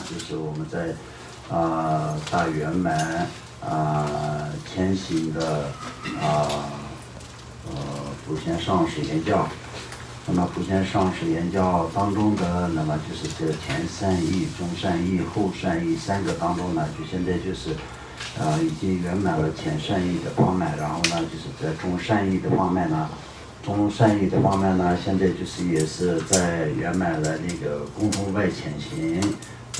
就是我们在大圆满前行的普贤上师言教。那么普贤上师言教当中的，那么就是这前善意、中善意、后善意三个当中呢，就现在就是已经圆满了前善意的方面，然后呢就是在中善意的方面呢。中善意的方面呢，现在就是也是在圆满了那个共同外前行，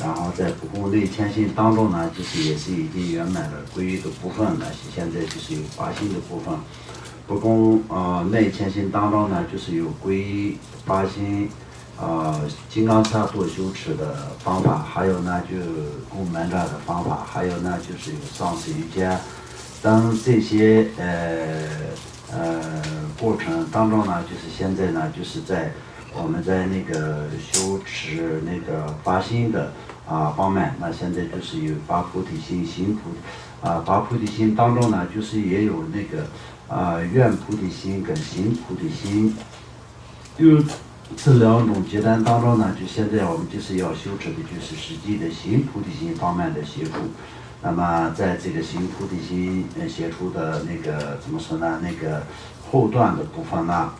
然后在不共内前行当中呢，就是也是已经圆满了皈依的部分呢，现在就是有发心的部分。不共内前行当中呢，就是有皈依发心金刚萨埵修持的方法，还有呢就供门扎的方法，还有呢就是有上师瑜伽等这些过程当中呢，就是现在呢，就是在我们在那个修持那个发心的方面，那现在就是有发菩提心、行菩提发菩提心当中呢，就是也有那个愿菩提心跟行菩提心，就这两种阶段当中呢，就现在我们就是要修持的就是实际的行菩提心方面的协助。那么在这个行菩提心协助的那个怎么说呢？那个后段的部分呢，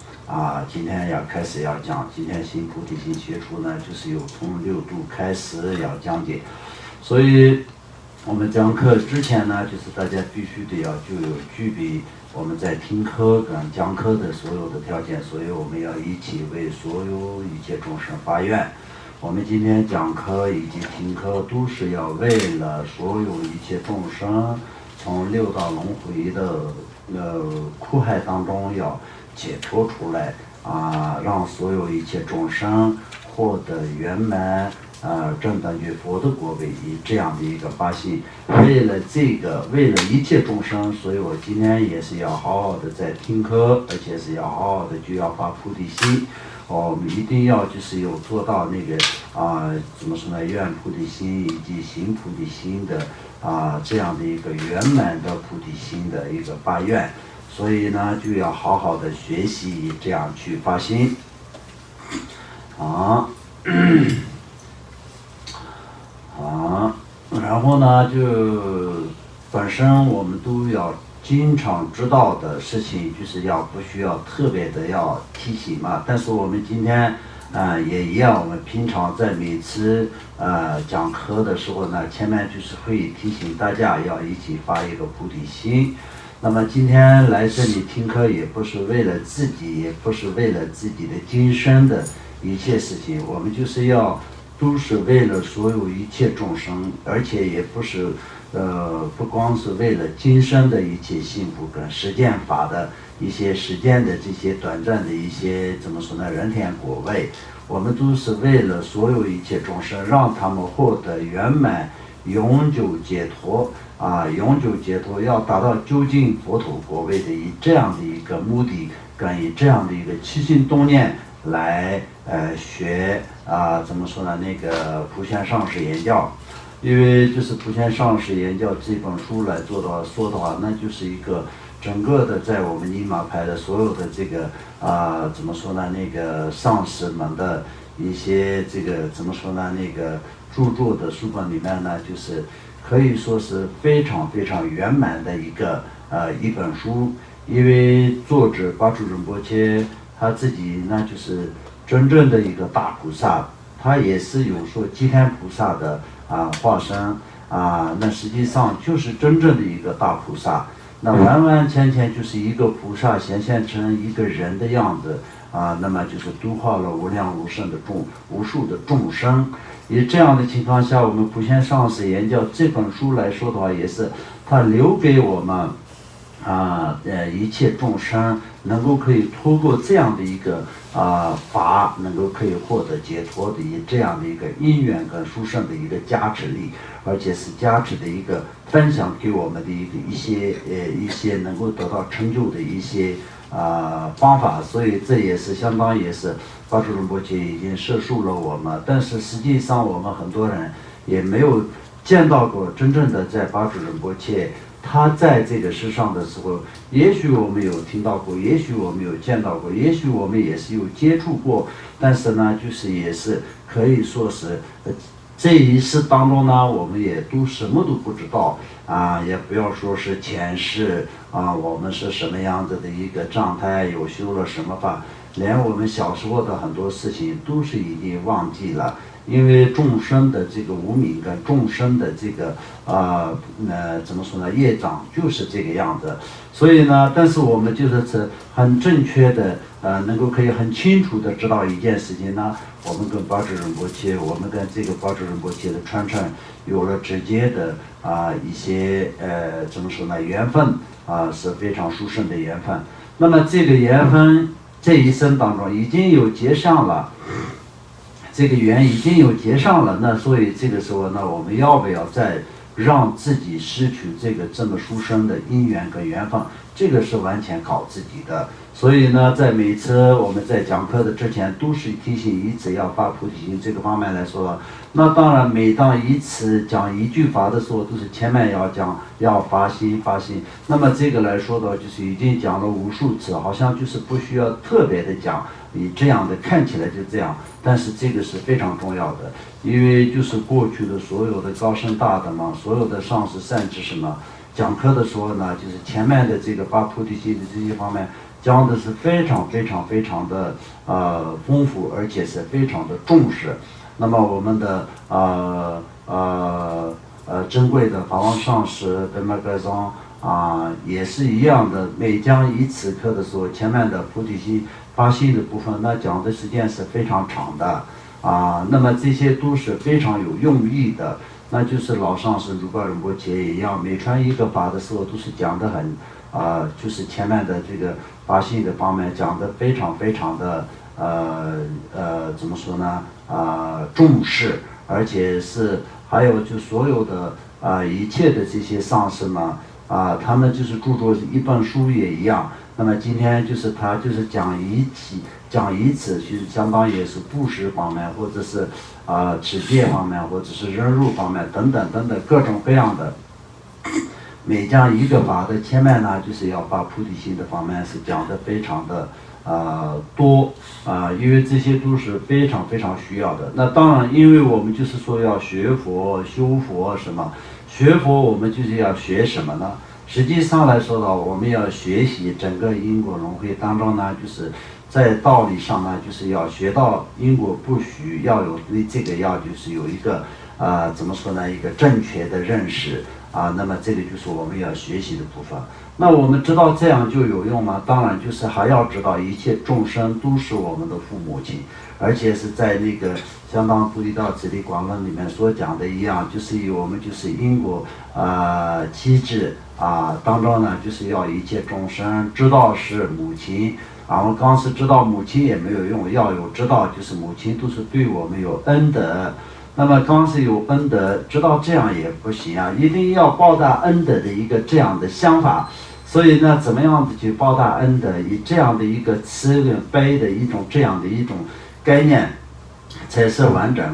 今天要开始要讲。今天行菩提心协助呢，就是有从6度开始要讲解。所以我们讲课之前呢，就是大家必须得要就有具备我们在听课跟讲课的所有的条件，所以我们要一起为所有一切众生发愿。我们今天讲课以及听课都是要为了所有一切众生从6道轮回的苦海当中要解脱出来让所有一切众生获得圆满正等于佛的果位，以这样的一个发心。为了这个，为了一切众生，所以我今天也是要好好的在听课，而且是要好好的就要发菩提心。我们一定要就是有做到那个怎么说呢？愿菩提心以及行菩提心的这样的一个圆满的菩提心的一个发愿。所以呢，就要好好的学习，这样去发心然后呢，就本身我们都要经常知道的事情，就是不需要特别的要提醒嘛。但是我们今天也一样，我们平常在每次讲课的时候呢，前面就是会提醒大家要一起发一个菩提心。那么今天来这里听课，也不是为了自己，也不是为了自己的今生的一切事情，我们就是都是为了所有一切众生，而且也不是不光是为了今生的一切幸福跟实践法的一些实践的这些短暂的一些怎么说呢，人天果位，我们都是为了所有一切众生，让他们获得圆满永久解脱永久解脱，要达到究竟佛土果位的以这样的一个目的跟以这样的一个起心动念来学怎么说呢，那个普贤上师言教。因为就是普贤上师言教这本书来说的话，那就是一个整个的在我们尼玛派的所有的这个怎么说呢，那个上师们的一些这个怎么说呢，那个著作的书本里面呢，就是可以说是非常非常圆满的一本书。因为作者巴珠仁波切他自己呢，就是真正的一个大菩萨，他也是有说吉天菩萨的化身那实际上就是真正的一个大菩萨，那完完全全就是一个菩萨显现成一个人的样子那么就是度化了无量无数的众生。以这样的情况下，我们普贤上师言教这本书来说的话，也是他留给我们一切众生能够可以通过这样的一个法，能够可以获得解脱的这样的一个因缘跟殊胜的一个加持力，而且是加持的一个分享给我们的一些能够得到成就的一些方法。所以这也是相当也是巴珠仁波切已经摄受了我们，但是实际上我们很多人也没有见到过真正的在巴珠仁波切他在这个世上的时候，也许我们有听到过，也许我们有见到过，也许我们也是有接触过，但是呢，就是也是可以说是这一世当中呢，我们也都什么都不知道啊，也不要说是前世啊，我们是什么样子的一个状态，有修了什么法，连我们小时候的很多事情都是已经忘记了。因为众生的这个无明跟众生的这个怎么说呢，业障就是这个样子，所以呢，但是我们就是很正确的能够可以很清楚的知道一件事情呢，我们跟巴智仁波切，我们跟这个巴智仁波切的传承有了直接的一些怎么说呢，缘分是非常殊胜的缘分。那么这个缘分这一生当中已经有结上了。这个缘已经有结上了，那所以这个时候呢，我们要不要再让自己失去这个这么殊胜的因缘跟缘分？这个是完全靠自己的。所以呢，在每次我们在讲课的之前，都是提醒以此要发菩提心这个方面来说。那当然，每当以此讲一句法的时候，都是前面要讲要发心发心。那么这个来说的，就是已经讲了无数次，好像就是不需要特别的讲，你这样的看起来就这样，但是这个是非常重要的，因为就是过去的所有的高僧大德嘛，所有的上师善知识嘛，讲课的时候呢，就是前面的这个发菩提心的这些方面讲的是非常的丰富，而且是非常的重视。那么我们的珍贵的法王上师德玛盖桑也是一样的，每讲一次课的时候，前面的菩提心发心的部分，那讲的时间是非常长的那么这些都是非常有用意的。那就是老上师如巴仁波切也一样，每传一个法的时候都是讲得很就是前面的这个发心的方面讲得非常的怎么说呢重视，而且是还有就所有的一切的这些上师们他们就是著作一本书也一样。那么今天就是他就是讲一次，就是相当于是布施方面，或者是持戒方面，或者是忍辱方面等等各种各样的。每讲一个法的前面呢，就是要把菩提心的方面是讲得非常的多因为这些都是非常需要的。那当然，因为我们就是说要学佛修佛什么，学佛我们就是要学什么呢？实际上来说呢，我们要学习整个因果轮回当中呢，就是在道理上呢，就是要学到因果不虚，要有对这个要就是有一个怎么说呢，一个正确的认识那么这个就是我们要学习的部分。那我们知道这样就有用吗？当然就是还要知道一切众生都是我们的父母亲，而且是在那个相当菩提道次第广论里面所讲的一样，就是以我们就是因果机制当中呢，就是要一切众生知道是母亲我们刚是知道母亲也没有用，要有知道就是母亲都是对我们有恩德。那么刚是有恩德，知道这样也不行一定要报答恩德的一个这样的想法。所以呢，怎么样子去报答恩德，以这样的一个慈跟悲的一种这样的一种概念才是完整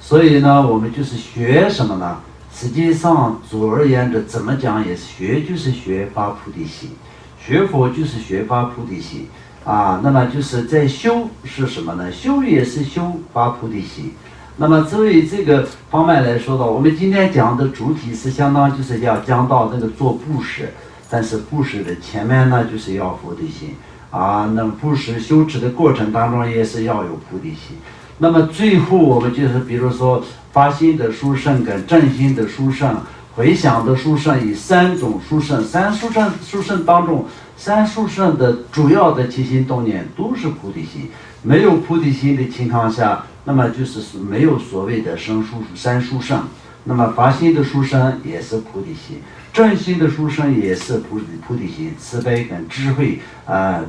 所以呢，我们就是学什么呢？实际上总而言之怎么讲也是学，就是学发菩提心，学佛就是学发菩提心那么就是在修是什么呢？修也是修发菩提心。那么作为这个方面来说的，我们今天讲的主体是相当就是要讲到那个做布施，但是布施的前面呢就是要菩提心那么布施修持的过程当中也是要有菩提心。那么最后我们就是比如说发心的殊胜跟正心的殊胜，回想的殊胜，以三种殊胜，殊胜当中，三殊胜的主要的起心动念都是菩提心。没有菩提心的情况下，那么就是没有所谓的三殊胜。那么发心的殊胜也是菩提心，正心的殊胜也是菩提心，慈悲跟智慧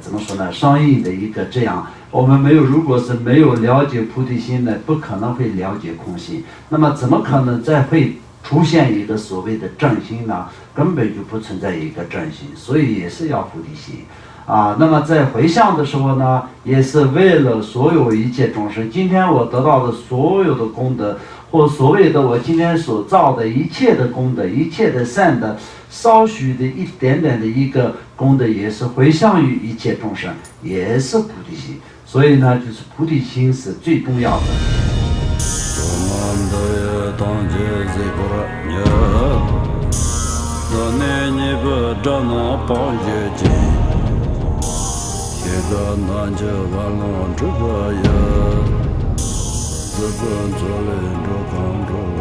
怎么说呢，相应的一个这样。我们如果是没有了解菩提心的，不可能会了解空心，那么怎么可能再会出现一个所谓的正心呢？根本就不存在一个正心，所以也是要菩提心那么在回向的时候呢，也是为了所有一切众生。今天我得到的所有的功德，或所谓的我今天所造的一切的功德，一切的善的稍许的一点点的一个功德，也是回向于一切众生，也是菩提心。所以呢，就是菩提心是最重要的。Mandaya tangje zikura nya Dane nipa dana pangje je Shega nanje valon chubaya Zibun zole ndokang